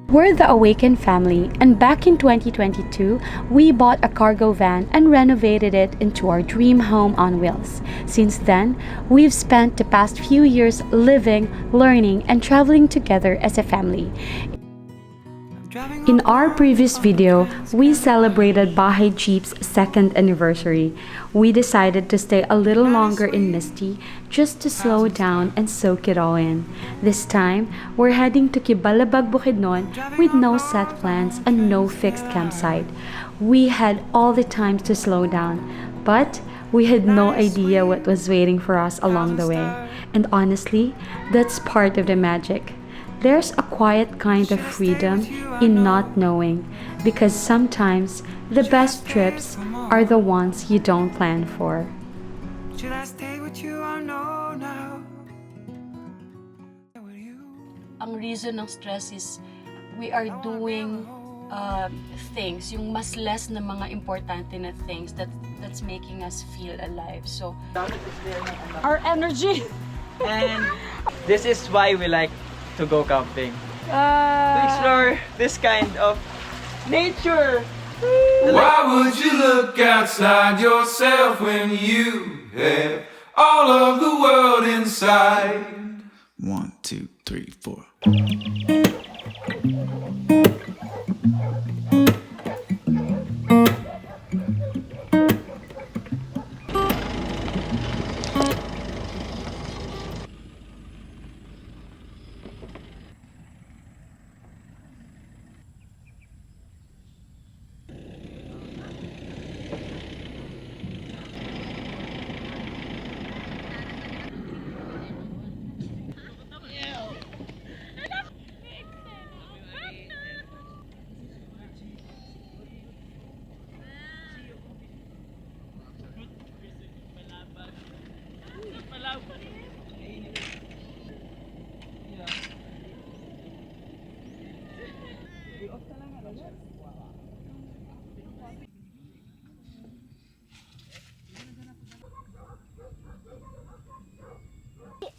We're the Awaken family, and back in 2022, we bought a cargo van and renovated it into our dream home on wheels. Since then, we've spent the past few years living, learning, and traveling together as a family. In our previous video, we celebrated Bahay Jeep's second anniversary. We decided to stay a little longer in Misty just to slow down and soak it all in. This time, we're heading to Kibalabag, Bukidnon with no set plans and no fixed campsite. We had all the time to slow down, but we had no idea what was waiting for us along the way. And honestly, that's part of the magic. There's a quiet kind of freedom in not knowing, because sometimes the best trips are the ones you don't plan for. Should I stay with you or no now? Ang reason ng stress is we are doing things, yung mas less na mga importante na things that's making us feel alive. So, our energy! And this is why we like to go camping. To explore this kind of nature. Why would you look outside yourself when you have all of the world inside? 1, 2, 3, 4.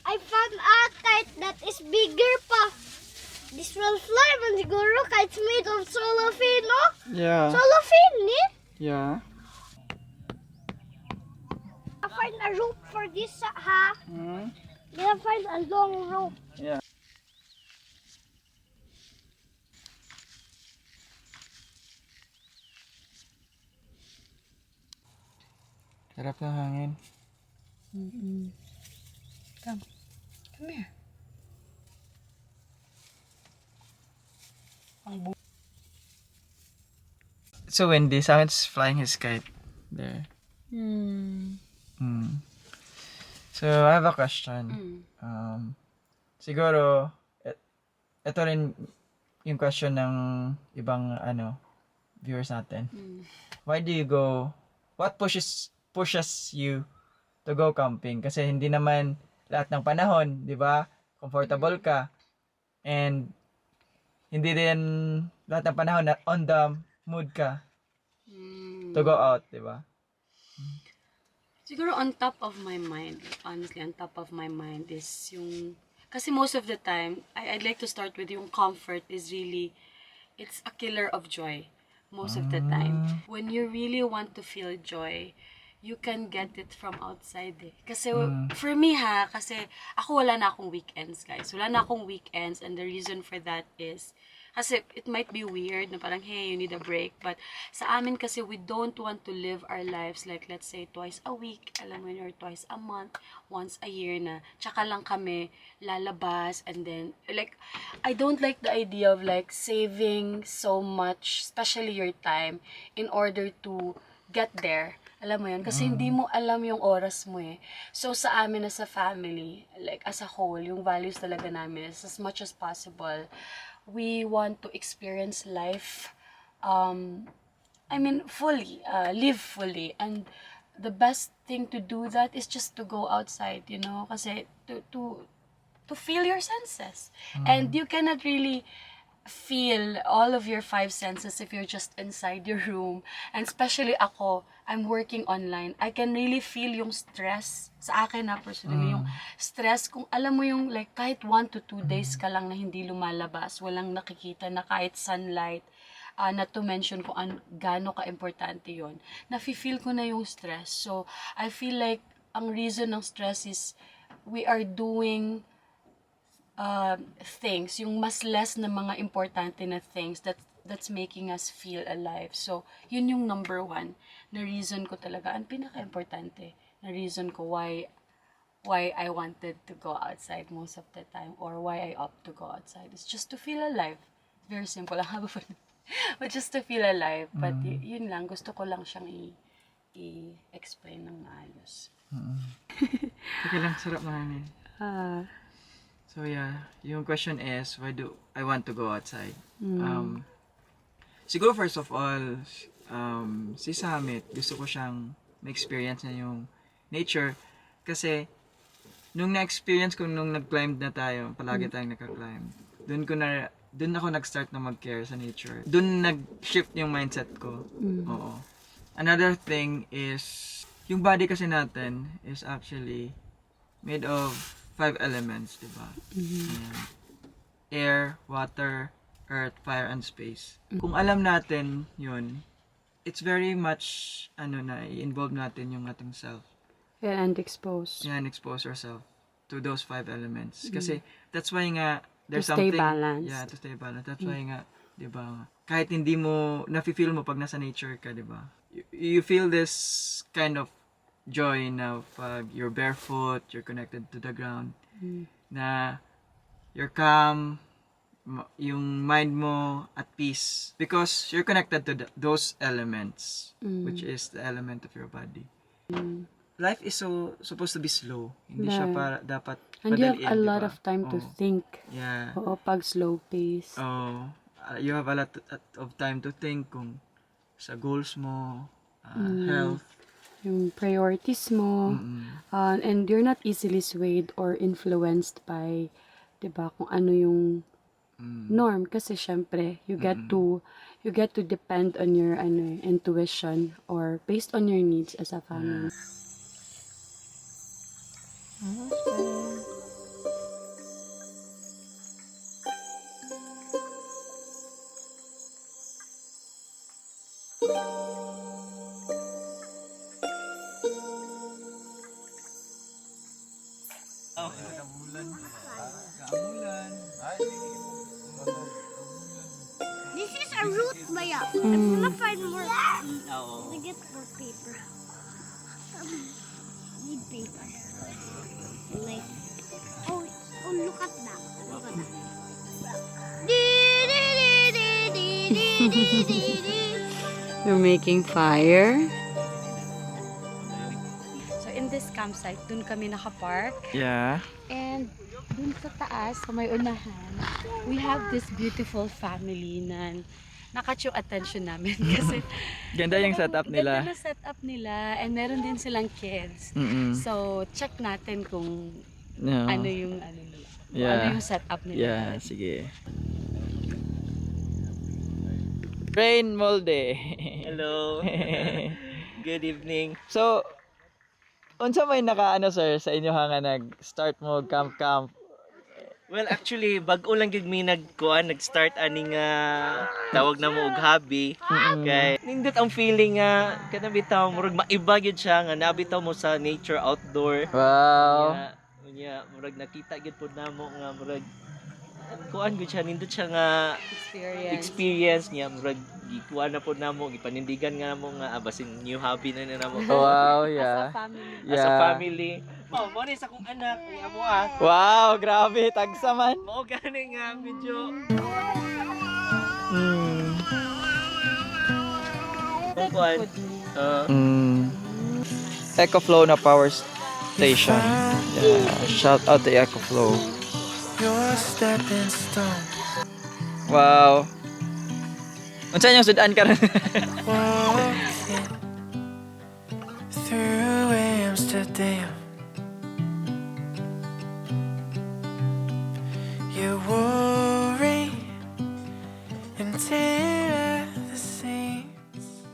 I found a kite that is bigger pa. This will fly man siguro kite's made of cellophane, no? Yeah. Cellophane, ni? Yeah. I find a rope for this, ha? I find a long rope. Yeah. Sarap ng hangin. Come here. So windy. Someone's flying his kite there. So I have a question. Siguro, ito rin yung question ng ibang viewers natin. Why do you go? What pushes you to go camping? Kasi hindi naman lahat ng panahon, 'di ba? Comfortable ka. And hindi din lahat ng panahon na on the mood ka to go out, 'di ba? Siguro on top of my mind, honestly, on top of my mind is yung, kasi most of the time, I'd like to start with yung comfort is really, it's a killer of joy most of the time. When you really want to feel joy, you can get it from outside eh. Kasi for me kasi ako wala na akong weekends, guys. Wala na akong weekends, and the reason for that is kasi it might be weird na parang, hey, you need a break. But sa amin kasi, we don't want to live our lives like, let's say, twice a week, alam mo yun, or twice a month, once a year na, tsaka lang kami lalabas, and then, like, I don't like the idea of, like, saving so much, especially your time, in order to get there. Alam mo yun? Kasi hindi mo alam yung oras mo eh. So, sa amin as a family, like, as a whole, yung values talaga namin is as much as possible, we want to experience life, fully, live fully. And the best thing to do that is just to go outside, you know? Kasi to feel your senses. And you cannot really feel all of your 5 senses if you're just inside your room. And especially ako, I'm working online, I can really feel yung stress sa akin na personally, yung stress kung alam mo yung like kahit 1 to 2 days ka lang na hindi lumalabas, walang nakikita na kahit sunlight, not to mention kung gaano ka-importante yon, nafe-feel ko na yung stress. So, I feel like ang reason ng stress is we are doing things, yung mas less na mga importante na things that's making us feel alive. So, yun yung number 1 na reason ko talaga, ang pinaka-importante na reason ko why I wanted to go outside most of the time or why I opt to go outside. It's just to feel alive. Very simple. Ang haba pa nun. But just to feel alive. But yun lang, gusto ko lang siyang i-explain ng maayos. Okay lang, sarap na So yeah, yung question is, why do I want to go outside? Siguro first of all, si Summit, gusto ko siyang ma-experience na yung nature. Kasi, nung na-experience ko nung nag-climb na tayo, palagi tayong naka-climb, doon ako nag-start na mag-care sa nature. Doon nag-shift yung mindset ko. Oo. Another thing is, yung body kasi natin is actually made of 5 elements, di ba? Air, water, earth, fire, and space. Kung alam natin yun, it's very much, i-involve natin yung ating self. Yeah, and expose. Yan, expose ourselves to those 5 elements. Kasi, that's why nga, there's To stay something... balanced. Yeah, to stay balanced. That's why nga, di ba, kahit hindi mo, nafe-feel mo pag nasa nature ka, di ba? You feel this kind of joy na pag you're barefoot, you're connected to the ground, na you're calm, yung mind mo at peace because you're connected to those elements, which is the element of your body. Life is supposed to be slow. Hindi siya para dapat And you have padaliin, a lot diba? of time to think. Yeah. Oo, pag slow pace. You have a lot of time to think kung sa goals mo, health. Yung priorities mo. And you're not easily swayed or influenced by, diba, kung ano yung norm. Kasi syempre, you get to depend on your intuition or based on your needs as a family. This is a root, Maya. I'm gonna find more. To get more paper. Need paper. Like, oh, look at that. Look at that. You're making fire. So in this campsite, dun kami nakapark. Yeah. And dun sa taas, sa may unahan, we have this beautiful family na nakatch yung attention namin kasi Ganda yung setup nila. ganda na setup nila and meron din silang kids. So check natin kung No. ano yung nila. Yeah. Ano yung setup nila. Yeah, sige. Rain Molde. Hello. Good evening. So, unsa may nakaano sir sa inyo nga nag-start mo camp? Well, actually, bag-o lang gid mi nag-start ani nga tawag na mo og hobby. Kay nindot ang feeling nga kada bitaw murag maiba gyud siya nga nabitaw mo sa nature outdoor. Wow. Unya murag nakita gyud pud namo nga murag kuan gyud siya nindot siya nga experience niya murag gikuan na pud namo gipanindigan nga namo nga basin new hobby na namo. Wow, yeah. As a family. Oh, mo ni sa kong anak, ni amo Wow, grabe, tagsa man. Mao gani nga medyo kuan. EcoFlow na power station. Yeah, shout out to EcoFlow. Your stepping stone. Wow. Unsa yung sudan karon? Walking through Amsterdam. You worry and tear at the seams.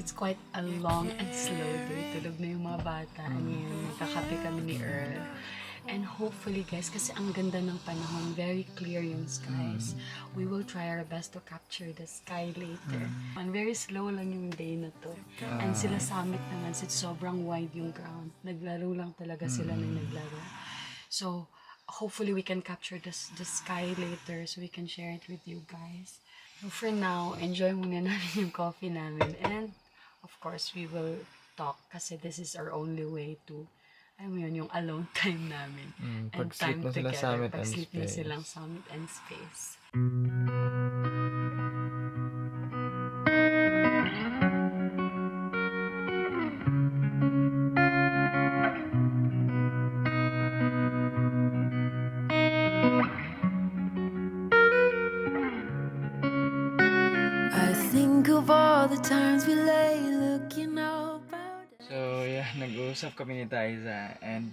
it's quite a long and slow day. Tulog na yung mga bata. Ngayon, nagkakape kami ni Earl. And hopefully guys, kasi ang ganda ng panahon, very clear yung skies. We will try our best to capture the sky later. And very slow lang yung day na to. And sila summit naman, since sobrang wide yung ground. Naglaro lang talaga sila ng naglaro. So, hopefully we can capture the sky later so we can share it with you guys. So for now, enjoy muna namin yung coffee namin. And of course, we will talk kasi this is our only way to yun, yung alone time namin. And pag-sleep time na sila together. summit and Pag-sleep na space. silang summit and space. I think of all the times we lay looking out. So, yeah, nag-uusap kami ni Taiza and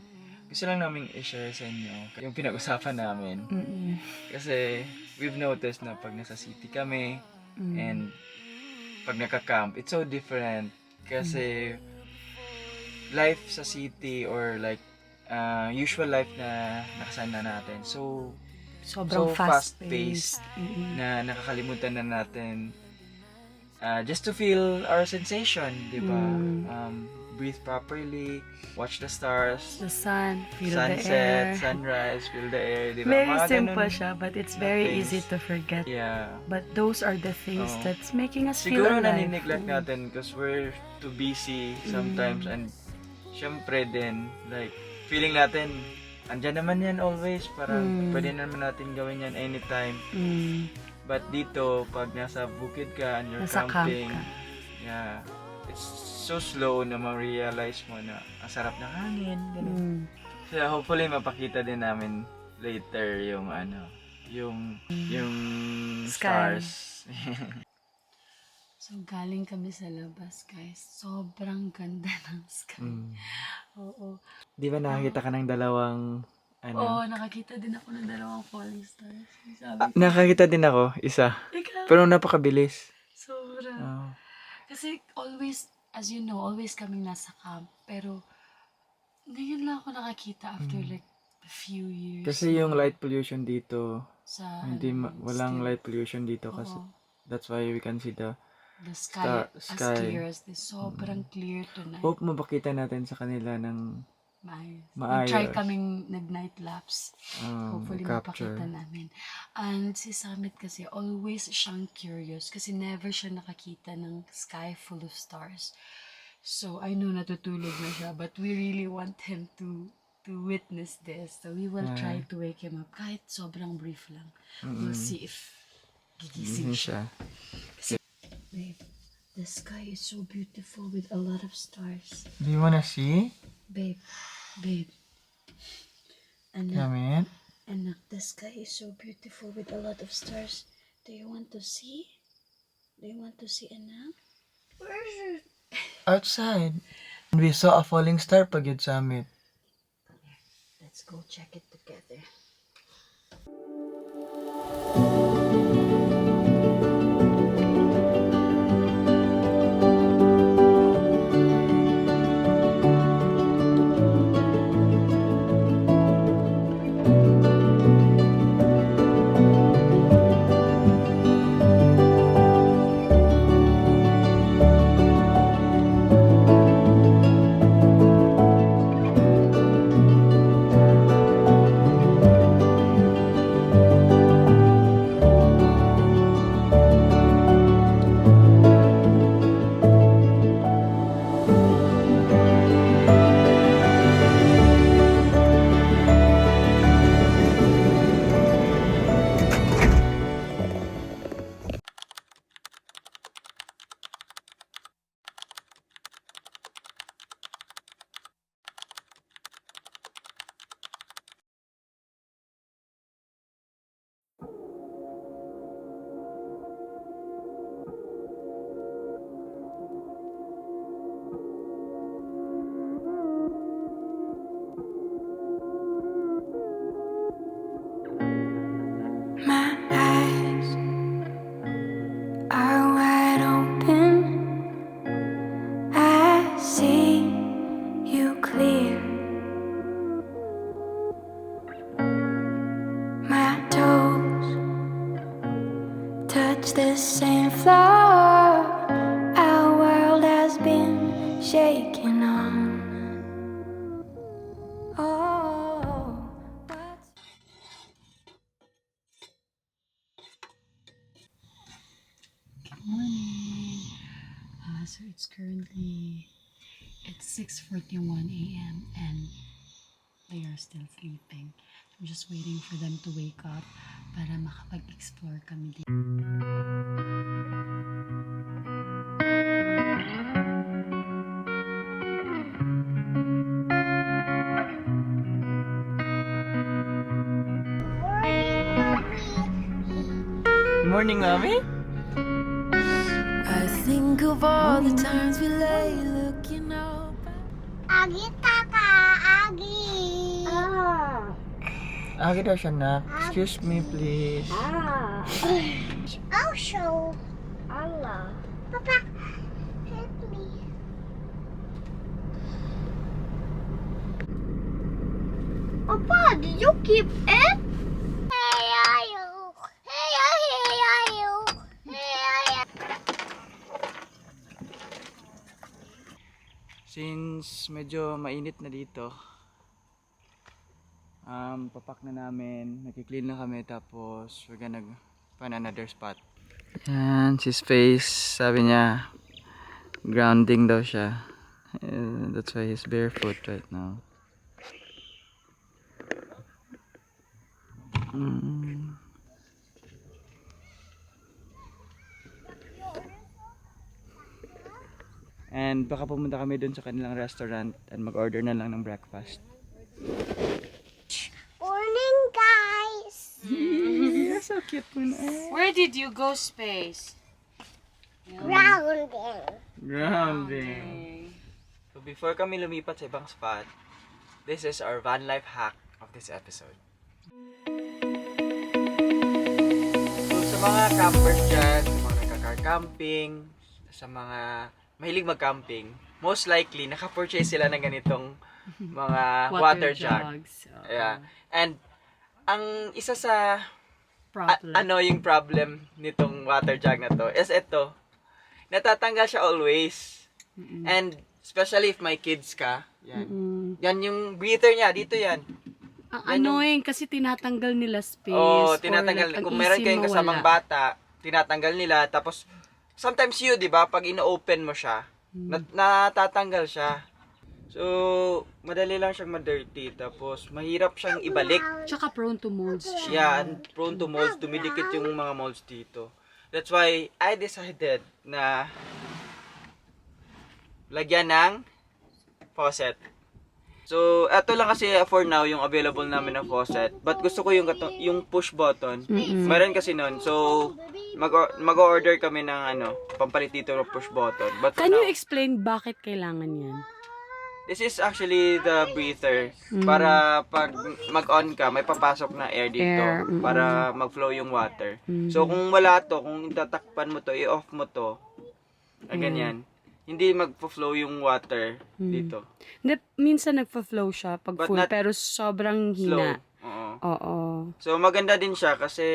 gusto lang namin i-share sa inyo yung pinag-usapan namin. Kasi we've noticed na pag nasa city kami and pag naka-camp, it's so different. Kasi life sa city or like usual life na nakasana natin. So Sobrang fast-paced na nakakalimutan na natin just to feel our sensation, di ba? Breathe properly, watch the stars, The sun, feel the air. sunset, sunrise, feel the air, di ba? Very Mga simple ganun. siya, but it's very things. easy to forget. Yeah. But those are the things Oo. that's making us feel Siguro alive. nanineglect natin because we're too busy sometimes and syempre din, like, feeling natin, andyan naman yan always, parang pwede naman natin gawin yan anytime. But dito, pag nasa bukid ka and you're Nasa camp camping, ka. yeah, it's so slow na ma-realize mo na ang sarap ng hangin, ganun. So hopefully mapakita din namin later yung yung Sky. stars. So, galing kami sa labas, guys. Sobrang ganda ng sky. Oo. Di ba nakakita ka ng dalawang Oo, nakakita din ako ng dalawang falling stars. Sabi ko, nakakita din ako, isa. ikaw, Pero napakabilis. sobra. Oh. Kasi always, as you know, always kaming nasa camp. Pero, ngayon lang ako nakakita after like a few years. Kasi yung light pollution dito, sa, walang still, light pollution dito kasi oo. that's why we can see the The sky, sky. as clear as this. Sobrang clear tonight. hope mapakita natin sa kanila ng Maayos. Try maayos. kaming nag-night lapse. Hopefully capture. mapakita namin. And si Summit kasi always siyang curious kasi never siya nakakita ng sky full of stars. So I know natutulog na siya but we really want him to witness this. So we will try to wake him up kahit sobrang brief lang. We'll see if gigising siya. Babe, the sky is so beautiful with a lot of stars. Do you wanna see? Babe. Anak, Yamin? anak, the sky is so beautiful with a lot of stars. Do you want to see? Do you want to see, anak? Where is it? Outside. We saw a falling star pag yun summit. Let's go check it together. it's the same floor our world has been shaken on. Oh, what's Morning. So it's currently 6:41 a.m. and they are still sleeping. I'm just waiting for them to wake up para makapag-explore kami dito. Morning, Mommy. I think of all the times we lay looking up. Agi, kaka, agi. Agi daw siya, nak. Excuse me, please. I'll show Allah. Papa, help me. Papa, did you keep it? Hey, ayo. Hey, ayo. Hey, ayo. Since medyo mainit na dito, papak na namin, nakiklean na kami, tapos we're gonna find another spot. Yan, si Space, sabi niya, grounding daw siya. That's why he's barefoot right now. And baka pumunta kami dun sa kanilang restaurant and mag-order na lang ng breakfast. Morning, guys. You're so cute mo na. Where did you go, Space? Grounding. Grounding. So before kami lumipat sa ibang spot, this is our van life hack of this episode. So sa mga campers dyan, sa mga nagka-car camping, sa mga mahilig mag-camping, most likely naka-purchase sila ng ganitong mga water jug. Yeah. And ang isa sa yung problem nitong water jug na to is ito, natatanggal siya always. And especially if may kids ka, yan. Yan yung breather niya, dito yan. Ang annoying kasi tinatanggal nila, Space. Oo, tinatanggal. Kung meron kayong kasamang bata, tinatanggal nila. Tapos, sometimes di ba, pag ino-open mo siya, natatanggal siya. So, madali lang siyang ma-dirty. Tapos, mahirap siyang ibalik. Tsaka prone to molds siya. Yeah, and prone to molds. Dumidikit yung mga molds dito. That's why, I decided na lagyan ng faucet. So, eto lang kasi for now yung available namin na faucet. But gusto ko yung push button. Meron kasi nun. So, mag-order kami ng pampalit dito ng push button. But for Can you now, explain bakit kailangan yan? this is actually the breather. Para pag mag-on ka, may papasok na air dito. Air, para mag-flow yung water. So, kung wala to, kung tatakpan mo to, i-off mo to, ganyan. Hindi magpo-flow yung water dito. Hindi, minsan nagpa-flow siya pag But full, not pero sobrang Slow. hina. Oo. Oo. So, maganda din siya kasi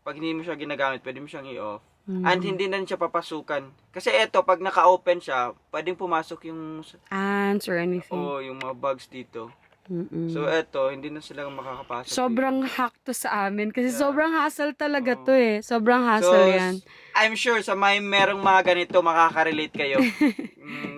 pag hindi mo siya ginagamit, pwede mo siyang i-off. And hindi na rin siya papasukan. Kasi eto, pag naka-open siya, pwedeng pumasok yung Ants or anything. yung mga bugs dito. So, eto, hindi na sila makakapasok. Sobrang hack to sa amin kasi sobrang hassle talaga to eh. Sobrang hassle yan. I'm sure sa merong mga ganito, makaka-relate kayo.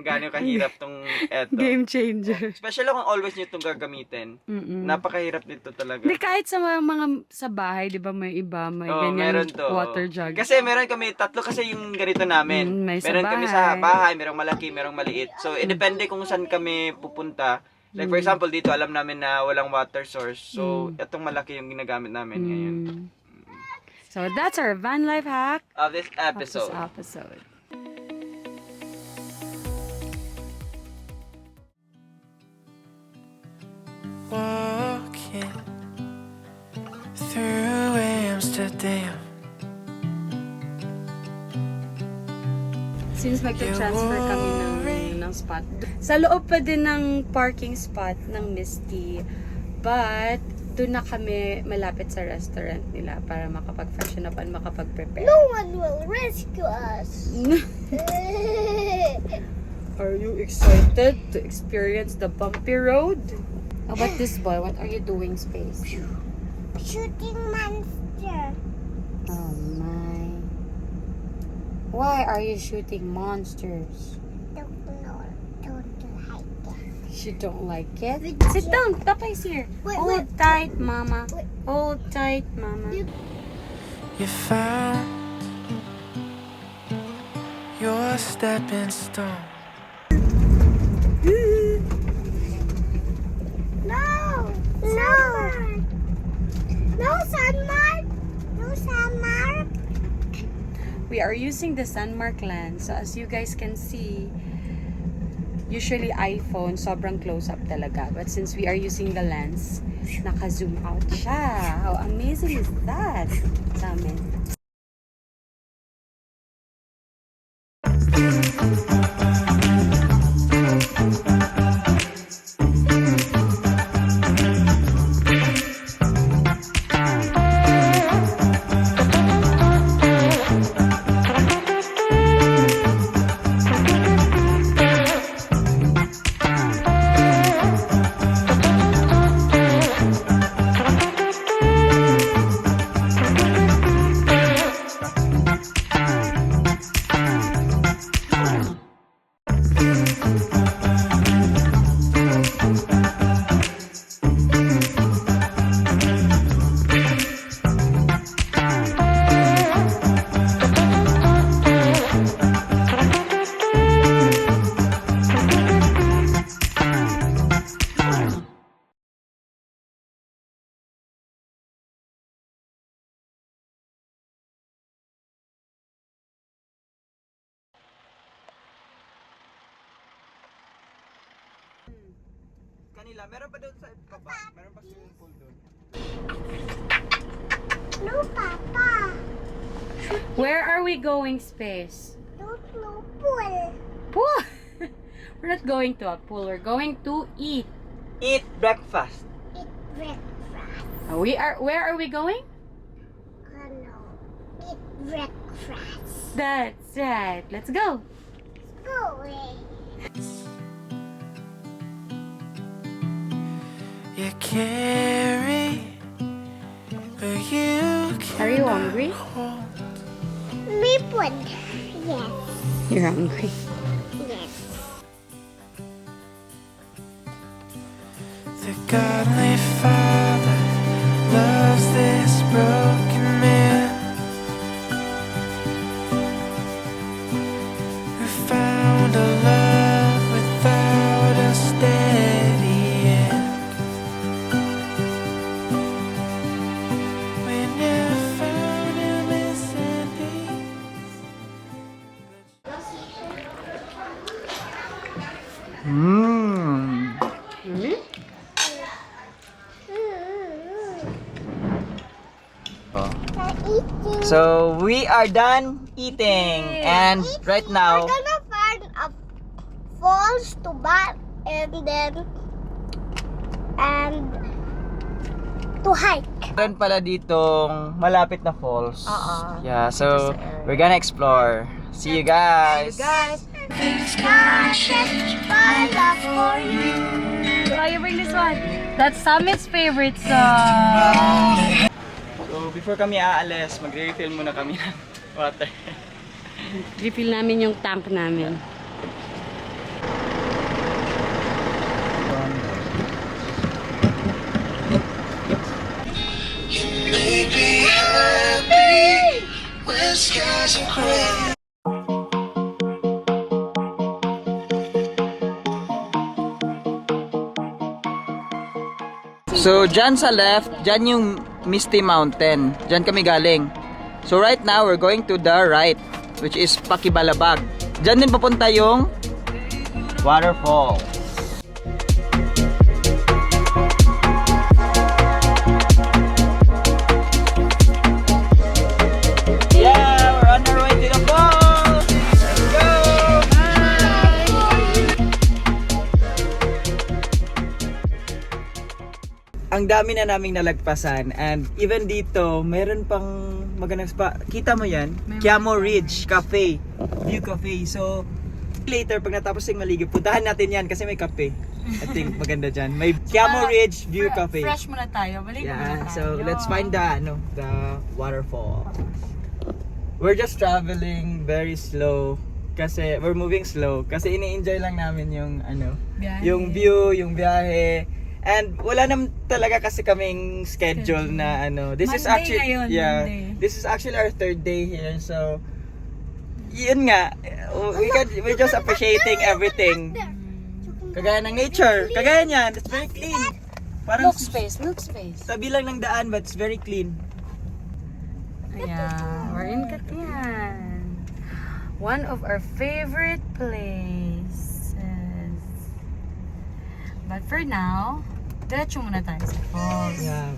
Gano'ng kahirap tong eto. Game changer. Especially kung always nyo itong gagamitin. Napakahirap nito talaga. Hindi, kahit sa mga sa bahay, di ba may iba, may ganyan meron to. water jug. Kasi meron kami, tatlo kasi yung ganito namin. May sa Meron kami sa bahay, merong malaki, merong maliit. So, depende kung saan kami pupunta. Like for example, dito alam namin na walang water source. So, itong malaki yung ginagamit namin ngayon. So, that's our van life hack Of this of this episode. episode. Walking through Amsterdam. Since magta-transfer kami ng spot, sa loob pa din ng parking spot ng Misty. But, doon na kami malapit sa restaurant nila para makapag-fashion up and makapag-prepare. No one will rescue us. Are you excited to experience the bumpy road? How about this boy? What are you doing, Space? Shooting monster. Oh my. Why are you shooting monsters? Don't know. Don't like it. You don't like it? Wait, Sit down. Papa's here. Wait, Hold wait. tight, Mama. Wait. Hold tight, Mama. You found your stepping stone. No. No. No sunmark. No sunmark. We are using the Sunmark lens. So as you guys can see, usually iPhone, sobrang close-up talaga. But since we are using the lens, naka-zoom out siya. How amazing is that? Sa amin. Kanila, meron pa doon sa baba? Meron pa swimming pool doon? No, Papa. Where are we going, Space? Don't no pool. Pool! We're not going to a pool. We're going to eat. Eat breakfast. Eat breakfast. Where are we going? No. Eat breakfast. That's right. Let's go. Go away. You carry, but you Are you hungry? Me put. Yes. You're hungry. Yes. The godly Father loves this broken man who found a love without a steady end. When you found him missing peace. Eating. So, we are done eating. And right now, We're gonna find a falls to bath and to hike. meron pala ditong malapit na falls. Yeah, so Just area. we're gonna explore. See you guys. For you. Why you bring this one? That's Summit's favorite song. So, before kami aalis, magre-refill muna kami ng water. Refill namin yung tank namin. So, dyan sa left, dyan yung Misty Mountain. Dyan kami galing. So, right now, we're going to the right, which is Pakibalabag. Dyan din papunta yung waterfall. Yeah, we're on our way to the falls. Let's go! Ang ang dami na naming nalagpasan. And even dito, meron pang magandang spot. Kita mo yan? Quiamo Ridge Cafe. View Cafe. So, later, pag natapos yung maligid, puntahan natin yan kasi may kape. I think maganda dyan. May Quiamo Ridge View Cafe. Fresh muna tayo. Balik muna Yeah, tayo. so let's find the waterfall. We're just traveling very slow kasi we're moving slow kasi ini-enjoy lang namin yung Biyahe. yung view, yung biyahe. And wala naman talaga kasi kaming schedule na this is Monday actually ngayon, Monday. this is actually our third day here. So yun nga, we're just appreciating everything. Kagaya ng nature, kagaya niyan, it's very clean. Parang Look space. tabi lang ng daan but it's very clean. Yeah, we're in Katian. One of our favorite places. But for now, diretso muna tayo sa falls. Yeah,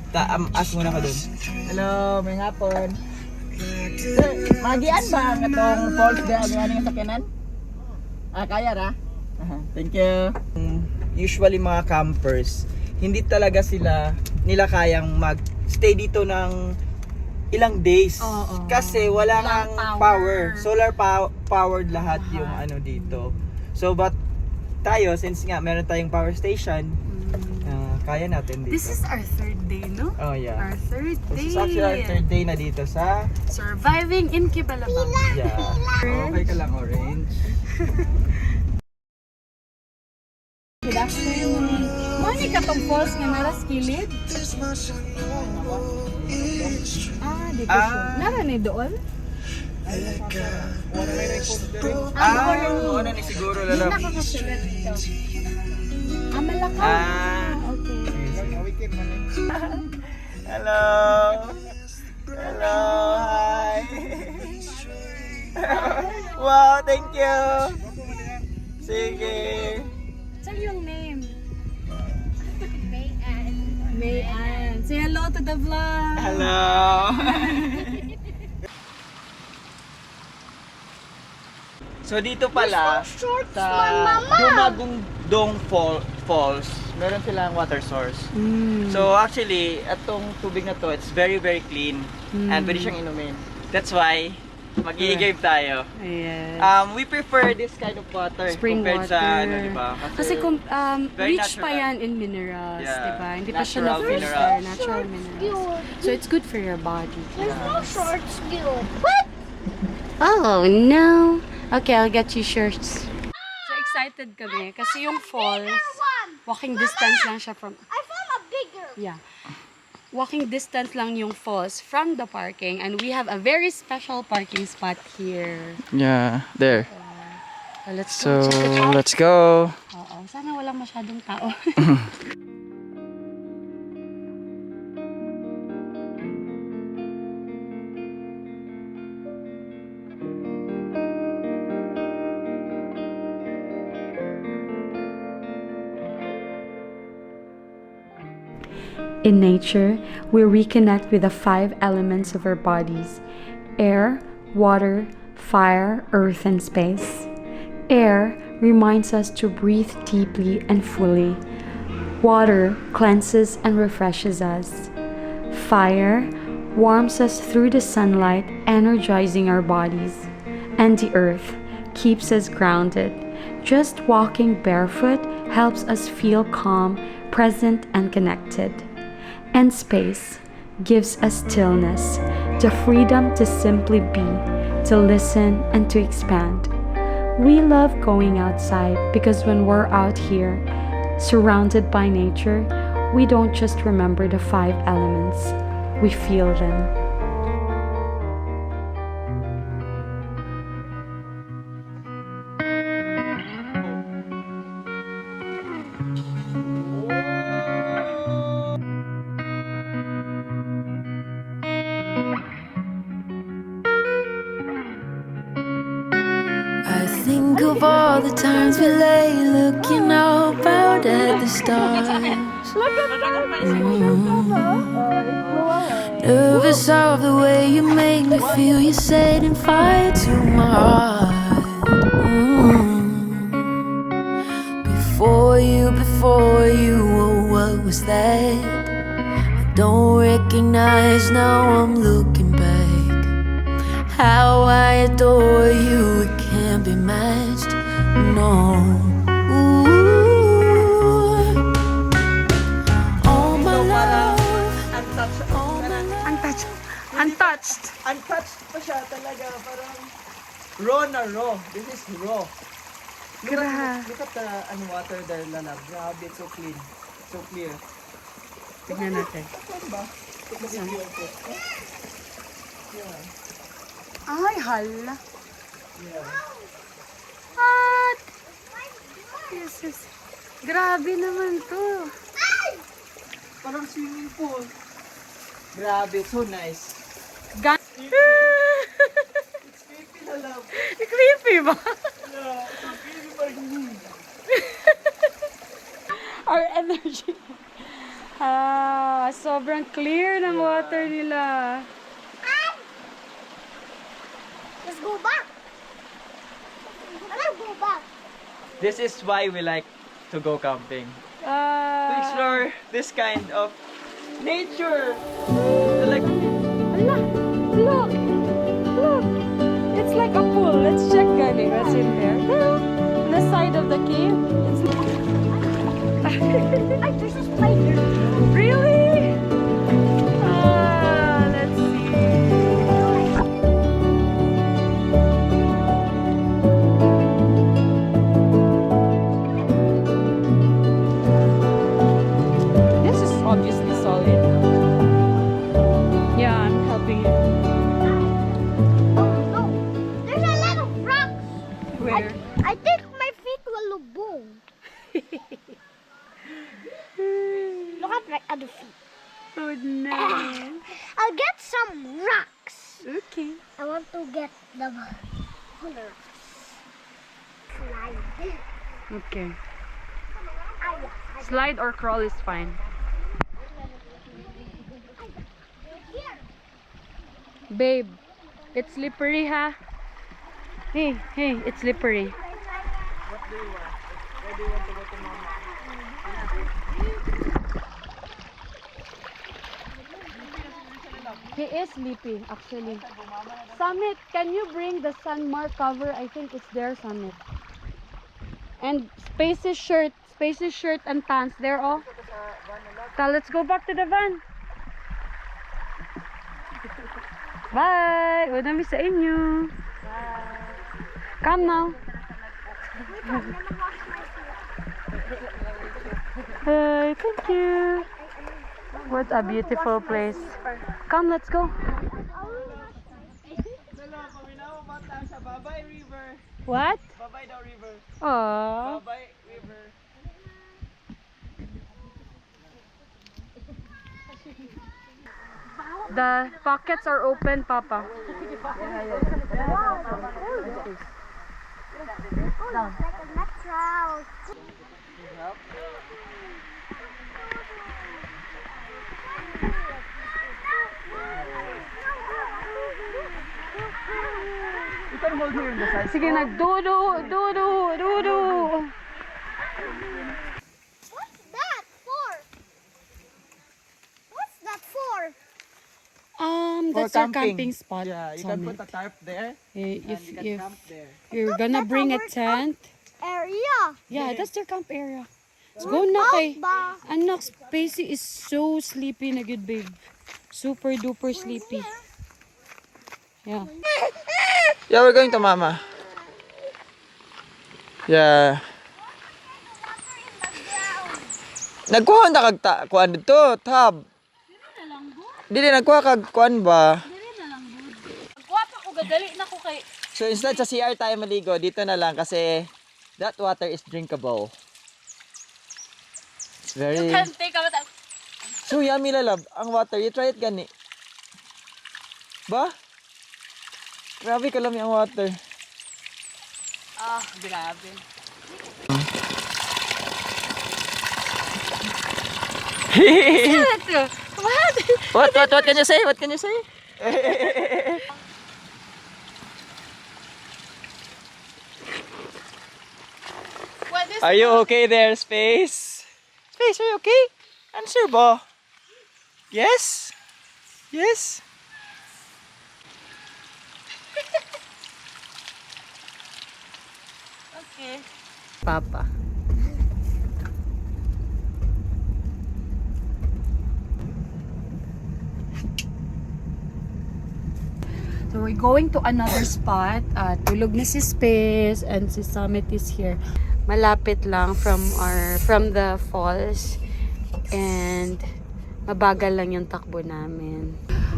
ask muna ka dun. Hello, may hapon. Magian ba ang itong falls di ano yung sakyanan? Kaya ra? Thank you. Usually mga campers, hindi talaga nila kayang mag-stay dito ng ilang days. Kasi wala kang power. Solar powered lahat yung dito. So but tayo, since nga meron tayong power station, kaya natin dito. This is our third day, no? Oh yeah. Our third day. This is actually our third day na dito sa Surviving in Kibalabang. yeah. Okay ka lang, Orange. Good afternoon. Mani ka tong falls nga naras kilid? Dito siya. Nara ni doon? Ano ni siguro lalap. Nakakasulat dito. Malaka. Okay. Hello. Hello. Hi. Wow, thank you. Sige. Saan yung name? Mayan. Say hello to the vlog. Hello. So dito pala sa Dumagungdong Falls, meron silang water source. So actually, itong tubig na to, it's very very clean and pwede siyang inumin. That's why mag-i-give tayo. Yes. We prefer this kind of water Spring compared water. sa diba? Kasi very rich pa natural. yan in minerals, Yeah. diba? Hindi pa siya Natural na-filter. minerals. Natural minerals. So it's good for your body. There's no shorts, dude. Oh, no. Okay, I'll get you shirts. So excited kami kasi yung falls, walking distance lang siya from... I found a bigger. Yeah. Walking distance lang yung falls from the parking, and we have a very special parking spot here. Yeah, there. Let's So go check it out. let's go. Oo, sana walang masyadong tao. In nature, we reconnect with the 5 elements of our bodies: air, water, fire, earth, and space. Air reminds us to breathe deeply and fully. Water cleanses and refreshes us. Fire warms us through the sunlight, energizing our bodies. And the earth keeps us grounded. Just walking barefoot helps us feel calm, present, and connected. And space gives us stillness, the freedom to simply be, to listen, and to expand. We love going outside because when we're out here, surrounded by nature, we don't just remember the 5 elements, we feel them. I think of all the times we lay looking out out at the stars. Nervous of the way you make me feel. You're setting fire to my heart. Before you, oh, what was that? Don't recognize now I'm looking back. How I adore you, it can't be matched. No. Ooh. All my love, all my love. Untouched. Untouched pa siya talaga. Parang raw na raw. This is raw. Look at the water there, lalab. Grabe, it's so clean. So clear. Tignan natin. Saan ba? Tignan video ko. Yeah. Ay, hala. Yeah. What? Jesus. Grabe naman to. Parang swimming pool. Grabe, so nice. Gan It's creepy, lalab. Creepy ba? Yeah, so creepy parang Our energy. Sobrang clear ng water nila. Let's go back. Let's go back. This is why we like to go camping. To Ah. explore this kind of nature. Like, Ala, look! Look! It's like a pool. Let's check, Gani. What's in there? On the side of the cave. Ay, there's a spider. Really? Let's see. This is obviously solid. Yeah, I'm helping you. Oh no, there's a lot of rocks. Where? I think my feet will boom. Look at my other feet. Oh no. I'll get some rocks. Okay. I want to get the color. Slide. Okay. Slide or crawl is fine. Here. Babe, it's slippery, ha? Hey, it's slippery. what do you want? Where do you want to go to mama? He is sleeping, actually. Summit, can you bring the sunmark cover? I think it's there, Summit. And Space's shirt and pants. They're all. So let's go back to the van. Bye! Una mi sa inyo. Come now. Hi, thank you. What a beautiful place. Come, let's go. Sa Babay River. What? Babay daw river. Aww. Babay River. The pockets are open, Papa. Oh, it's like a metro. You can hold here in the side. Sige, nagdudu. What's that for? What's that for? That's our camping spot. Yeah, you can Summit. put a tarp there. Eh, And you can if camp there. you're gonna That's bring a our tent, Area. yeah, that's their camp area. Let's go na kay. Ba? Anak, Spacey is so sleepy na good, babe. Super duper sleepy. Yeah. Yeah, we're going to mama. Yeah. Nagkuha na kag kuan dito, tab. Dili nagkuha kag kuan ba? Guwapa ko, gadali na ko kay... So instead sa CR tayo maligo, dito na lang kasi that water is drinkable. It's very Take a look. so yummy lalab ang water. You try it gani. Ba? Grabe kalami ang water. Ah, grabe. What can you say? What can you say? What is Are you okay there, Space? Space, are you okay? Answer ba? Yes? Yes? Okay. Papa. So we're going to another spot. Tulog na si Space and si Summit is here. Malapit lang from the falls and mabagal lang yung takbo namin.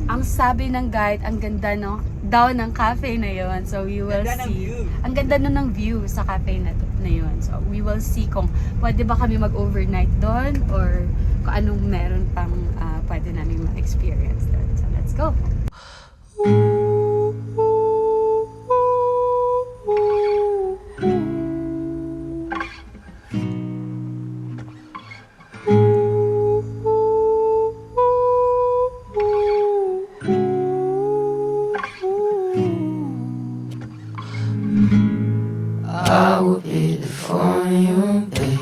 Ang sabi ng guide, ang ganda no, daw ng cafe na yon. So we will see. Ang ganda no ng view sa cafe na yun. So we will see kung pwede ba kami mag-overnight doon or kung anong meron pang pwede namin ma-experience doon. So let's go. I will be there for you, babe.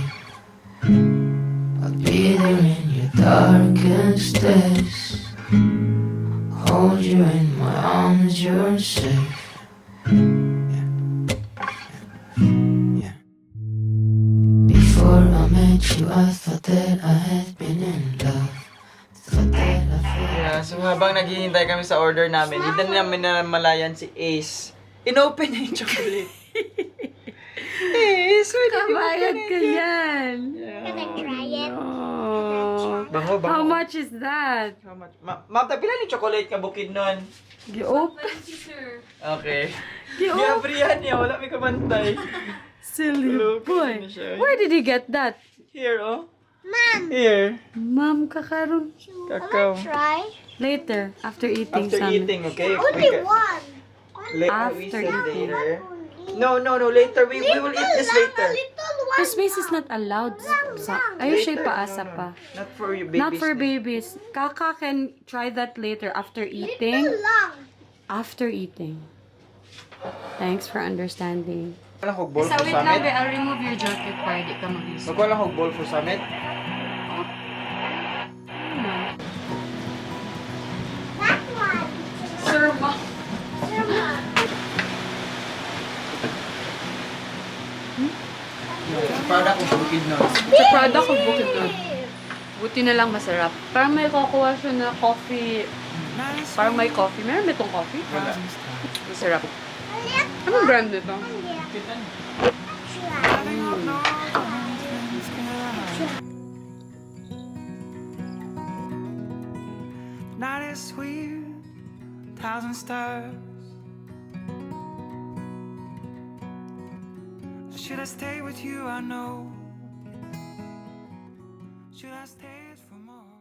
I'll be there in your darkest days. Hold you in my arms, you're safe. Yeah. Before I met you, I thought that I had been in love. Thought that I felt Yeah, so habang naghihintay kami sa order namin, hindi na namin namalayan si Ace. Inopen niya yung chocolate. Ace, Kabayad ka yan. Can I try it? Bango, bango. How much is that? How much? Ma'am, pila ni chocolate ka bukid nun? Gi-open. Okay. Gi-abrihan niya, wala may kabantay. Silly Hello, boy. pili na siya. Where did he get that? Here, oh. Mom, Here. Ma'am, kakaroon. Kakao. try. Later, after eating After some. eating, okay? Only one. We After said eating. later. No, later. We will eat this later. Little one. The space is not allowed. Ayun siya paasa pa. Not for you babies. Not for babies. Kaka can try that later after eating. Long. After eating. Thanks for understanding. Wala kong ball So for wait lang, summit. I'll remove your jacket para di ka mag-use. Magwala kong ball for summit. That one. Sir, ma. Product ko bukid nun. Sa product of Bukidnon. Buti na lang masarap. Parang may kukuha siya na coffee. Parang may coffee. Meron ba itong coffee? Wala. Masarap. Anong brand nito? Night is sweet, 1,000 stars. Should I stay with you? I know. Should I stay for more?